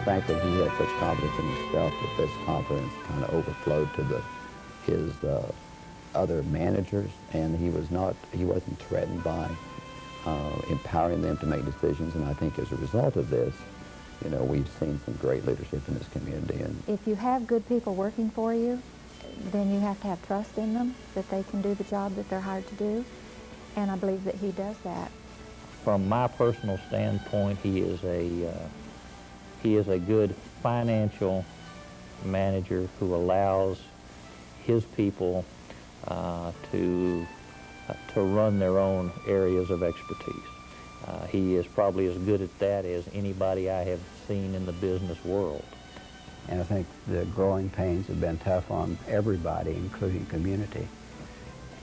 fact that he had such confidence in himself, that this confidence kind of overflowed to his other managers, and he wasn't threatened by empowering them to make decisions. And I think as a result of this, you know, we've seen some great leadership in this community. And if you have good people working for you, then you have to have trust in them, that they can do the job that they're hired to do. And I believe that he does that. From my personal standpoint, he is a good financial manager who allows his people to run their own areas of expertise. He is probably as good at that as anybody I have seen in the business world. And I think the growing pains have been tough on everybody, including community.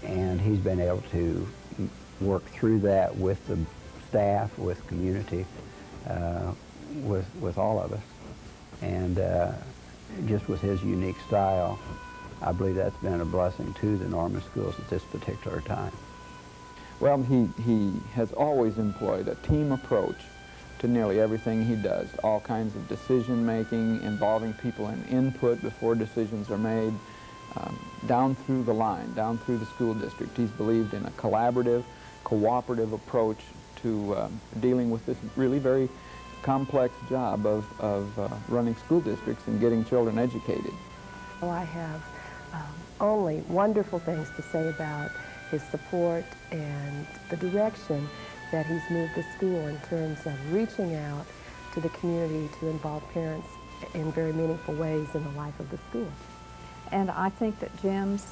And he's been able to work through that with the staff, with community, with all of us. And just with his unique style, I believe that's been a blessing to the Norman schools at this particular time. Well, he has always employed a team approach to nearly everything he does. All kinds of decision-making, involving people in input before decisions are made, down through the line, down through the school district. He's believed in a collaborative, cooperative approach to dealing with this really very complex job of running school districts and getting children educated. Well, I have only wonderful things to say about his support and the direction that he's moved the school in terms of reaching out to the community to involve parents in very meaningful ways in the life of the school. And I think that Jim's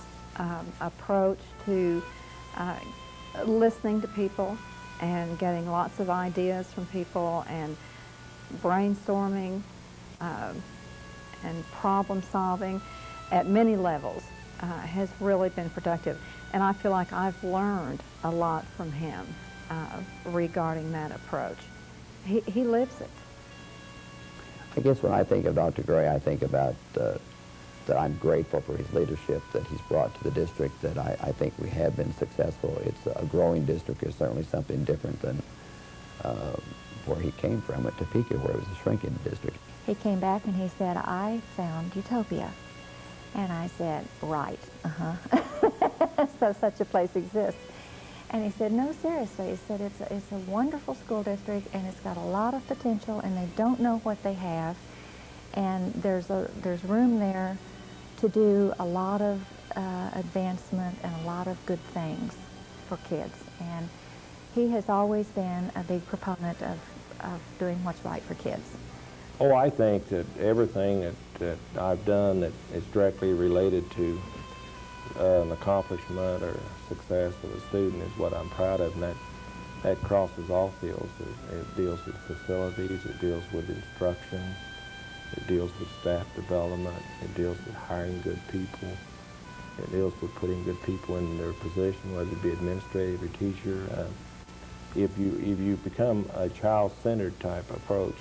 approach to listening to people and getting lots of ideas from people and brainstorming and problem solving at many levels has really been productive. And I feel like I've learned a lot from him regarding that approach. He lives it. I guess when I think of Dr. Gray, I think about that I'm grateful for his leadership that he's brought to the district, that I think we have been successful. It's a growing district. It's certainly something different than where he came from at Topeka, where it was a shrinking district. He came back and he said, "I found utopia." And I said, "Right, so such a place exists." And he said, "No, seriously," he said, it's a wonderful school district, and it's got a lot of potential, and they don't know what they have, and there's room there to do a lot of advancement and a lot of good things for kids. And he has always been a big proponent of doing what's right for kids. Oh, I think that everything that I've done that is directly related to an accomplishment or success of a student is what I'm proud of, and that crosses all fields. It deals with facilities, it deals with instruction, it deals with staff development, it deals with hiring good people, it deals with putting good people in their position, whether it be administrative or teacher. If you become a child-centered type approach,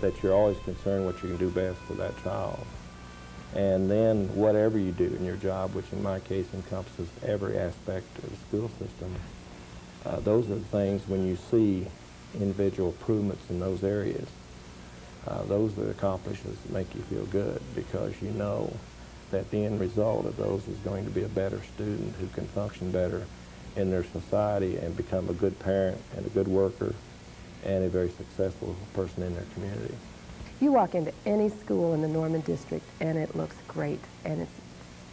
that you're always concerned what you can do best for that child. And then whatever you do in your job, which in my case encompasses every aspect of the school system, those are the things when you see individual improvements in those areas, those are the accomplishments that make you feel good, because you know that the end result of those is going to be a better student who can function better in their society and become a good parent and a good worker and a very successful person in their community. You walk into any school in the Norman district and it looks great, and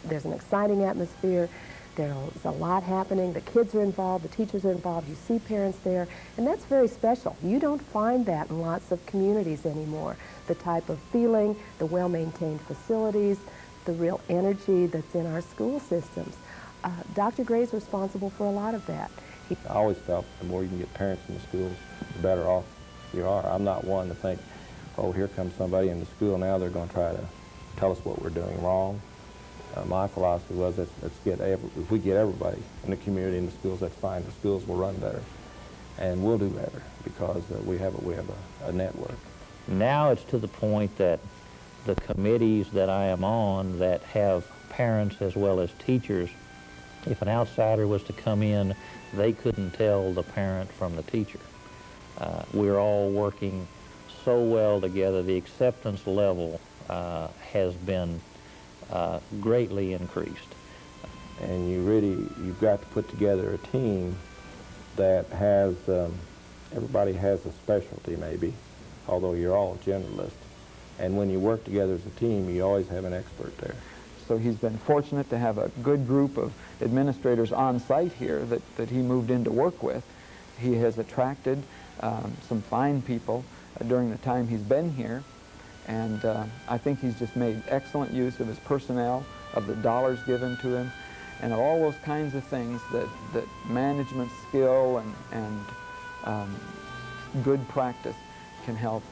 there's an exciting atmosphere. There's a lot happening. The kids are involved, the teachers are involved, you see parents there, and that's very special. You don't find that in lots of communities anymore. The type of feeling, the well-maintained facilities, the real energy that's in our school systems. Dr. Gray's responsible for a lot of that. I always felt the more you can get parents in the schools, the better off you are. I'm not one to think, oh, here comes somebody in the school now, they're going to try to tell us what we're doing wrong. My philosophy was, if we get everybody in the community, in the schools, that's fine. The schools will run better, and we'll do better, because we have a network. Now it's to the point that the committees that I am on that have parents as well as teachers, if an outsider was to come in, they couldn't tell the parent from the teacher. We're all working so well together. The acceptance level has been greatly increased. And you've got to put together a team that has, everybody has a specialty maybe, although you're all generalists. And when you work together as a team, you always have an expert there. So he's been fortunate to have a good group of administrators on site here that he moved in to work with. He has attracted some fine people during the time he's been here, and I think he's just made excellent use of his personnel, of the dollars given to him, and of all those kinds of things that management skill and good practice can help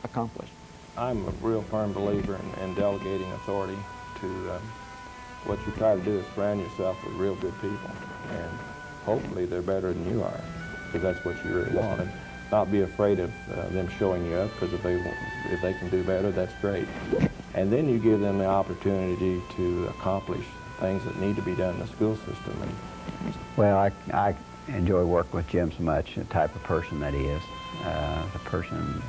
accomplish. I'm a real firm believer in delegating authority to what you try to do is surround yourself with real good people, and hopefully they're better than you are, because that's what you really want. And not be afraid of them showing you up, because if they can do better, that's great. And then you give them the opportunity to accomplish things that need to be done in the school system. Well, I enjoy working with Jim so much, the type of person that he is. The person,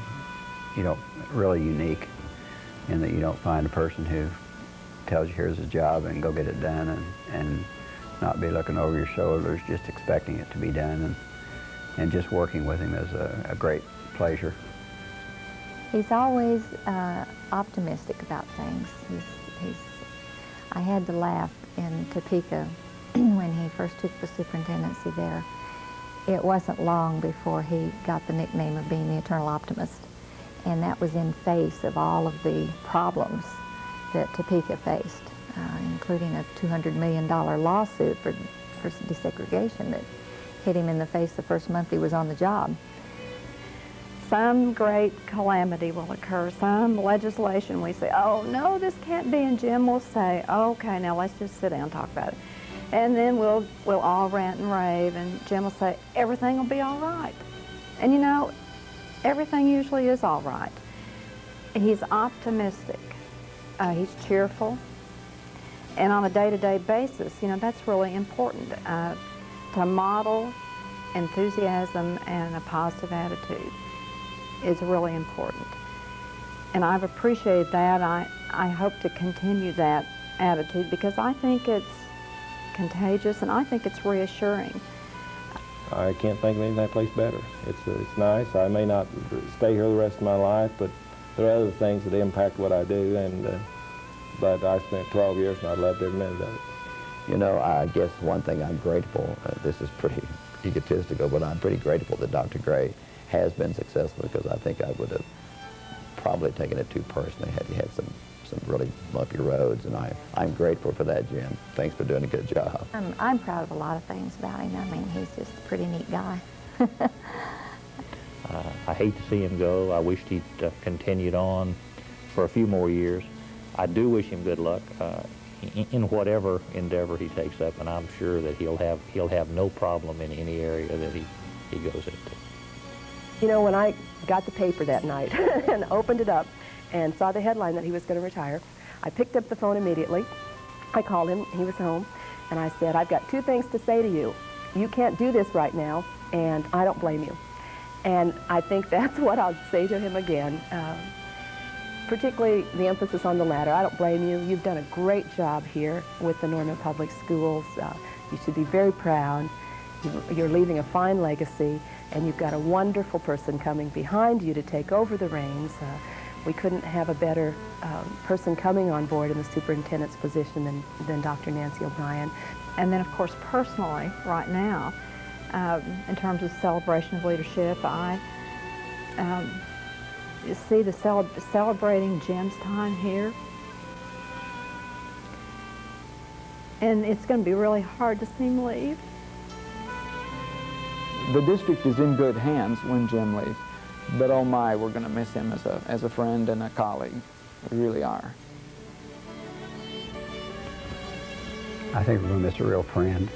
really unique in that you don't find a person who tells you here's a job and go get it done and not be looking over your shoulders, just expecting it to be done. And just working with him is a great pleasure. He's always optimistic about things. I had to laugh in Topeka when he first took the superintendency there. It wasn't long before he got the nickname of being the eternal optimist. And that was in face of all of the problems that Topeka faced, including a $200 million lawsuit for desegregation that hit him in the face the first month he was on the job. Some great calamity will occur, some legislation we say, oh no, this can't be, and Jim will say, okay, now let's just sit down and talk about it. And then we'll all rant and rave, and Jim will say, everything will be all right. And everything usually is all right. He's optimistic, he's cheerful, and on a day-to-day basis, that's really important. To model enthusiasm and a positive attitude is really important. And I've appreciated that. I hope to continue that attitude because I think it's contagious and I think it's reassuring. I can't think of anything place better. It's nice. I may not stay here the rest of my life, but there are other things that impact what I do, but I spent 12 years and I loved every minute of it. I guess one thing I'm grateful, this is pretty egotistical, but I'm pretty grateful that Dr. Gray has been successful, because I think I would have probably taken it too personally had he had some really bumpy roads, and I'm grateful for that, Jim. Thanks for doing a good job. I'm proud of a lot of things about him. I mean, he's just a pretty neat guy. I hate to see him go. I wished he'd continued on for a few more years. I do wish him good luck in whatever endeavor he takes up, and I'm sure that he'll have no problem in any area that he goes into. When I got the paper that night and opened it up and saw the headline that he was going to retire, I picked up the phone immediately. I called him, he was home, and I said, I've got two things to say to you. You can't do this right now, and I don't blame you. And I think that's what I'll say to him again. Particularly the emphasis on the latter. I don't blame you. You've done a great job here with the Norman Public Schools. You should be very proud. You're leaving a fine legacy, and you've got a wonderful person coming behind you to take over the reins. We couldn't have a better person coming on board in the superintendent's position than Dr. Nancy O'Brien. And then, of course, personally, right now, in terms of celebration of leadership, I see the celebrating Jim's time here. And it's going to be really hard to see him leave. The district is in good hands when Jim leaves, but oh my, we're going to miss him as a friend and a colleague. We really are. I think we're going to miss a real friend.